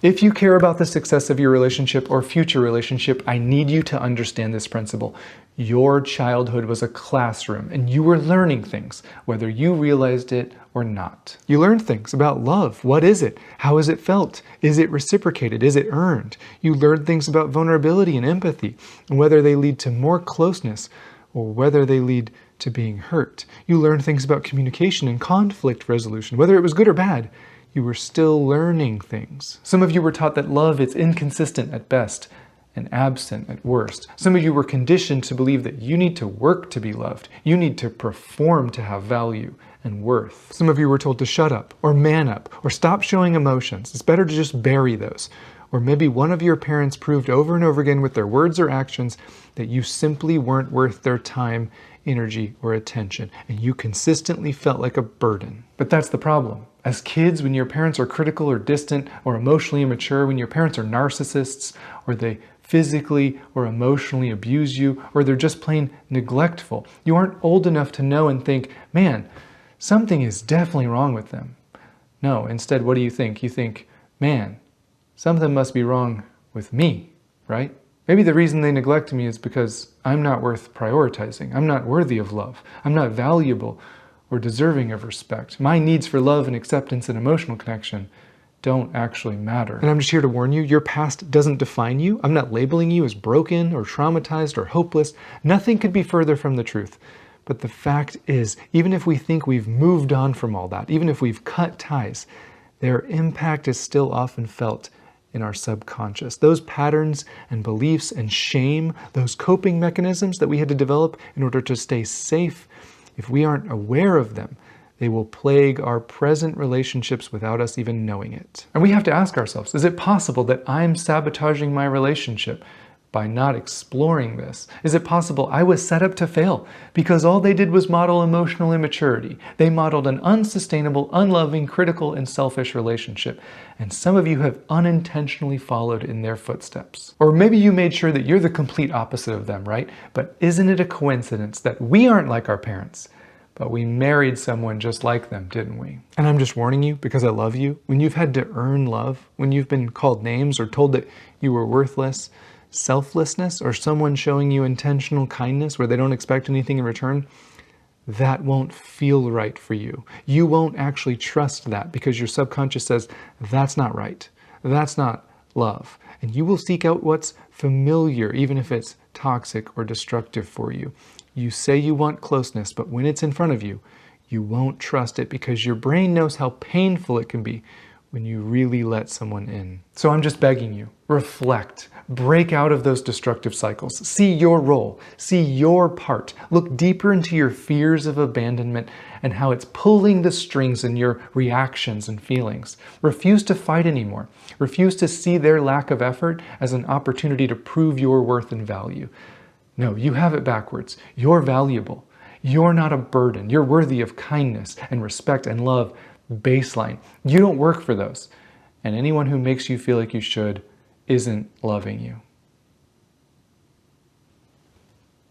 If you care about the success of your relationship or future relationship, I need you to understand this principle. Your childhood was a classroom and you were learning things, whether you realized it or not. You learned things about love. What is it? How is it felt? Is it reciprocated? Is it earned? You learned things about vulnerability and empathy, and whether they lead to more closeness or whether they lead to being hurt. You learned things about communication and conflict resolution, whether it was good or bad. You were still learning things. Some of you were taught that love is inconsistent at best and absent at worst. Some of you were conditioned to believe that you need to work to be loved. You need to perform to have value and worth. Some of you were told to shut up or man up or stop showing emotions. It's better to just bury those. Or maybe one of your parents proved over and over again with their words or actions that you simply weren't worth their time, energy, or attention, and you consistently felt like a burden. But that's the problem. As kids, when your parents are critical or distant or emotionally immature, when your parents are narcissists, or they physically or emotionally abuse you, or they're just plain neglectful, you aren't old enough to know and think, man, something is definitely wrong with them. No, instead, what do you think? You think, man, something must be wrong with me, right? Maybe the reason they neglect me is because I'm not worth prioritizing. I'm not worthy of love. I'm not valuable or deserving of respect. My needs for love and acceptance and emotional connection don't actually matter. And I'm just here to warn you, your past doesn't define you. I'm not labeling you as broken or traumatized or hopeless. Nothing could be further from the truth. But the fact is, even if we think we've moved on from all that, even if we've cut ties, their impact is still often felt in our subconscious. Those patterns and beliefs and shame, those coping mechanisms that we had to develop in order to stay safe, if we aren't aware of them, they will plague our present relationships without us even knowing it. And we have to ask ourselves, is it possible that I'm sabotaging my relationship by not exploring this? Is it possible I was set up to fail because all they did was model emotional immaturity? They modeled an unsustainable, unloving, critical, and selfish relationship. And some of you have unintentionally followed in their footsteps. Or maybe you made sure that you're the complete opposite of them, right? But isn't it a coincidence that we aren't like our parents, but we married someone just like them, didn't we? And I'm just warning you because I love you. When you've had to earn love, when you've been called names or told that you were worthless, selflessness, or someone showing you intentional kindness where they don't expect anything in return, that won't feel right for you. You won't actually trust that because your subconscious says, that's not right. That's not love. And you will seek out what's familiar, even if it's toxic or destructive for you. You say you want closeness, but when it's in front of you, you won't trust it because your brain knows how painful it can be when you really let someone in. So I'm just begging you, reflect, break out of those destructive cycles, see your role, see your part, look deeper into your fears of abandonment and how it's pulling the strings in your reactions and feelings. Refuse to fight anymore. Refuse to see their lack of effort as an opportunity to prove your worth and value. No, you have it backwards. You're valuable. You're not a burden. You're worthy of kindness and respect and love. Baseline. You don't work for those. And anyone who makes you feel like you should isn't loving you.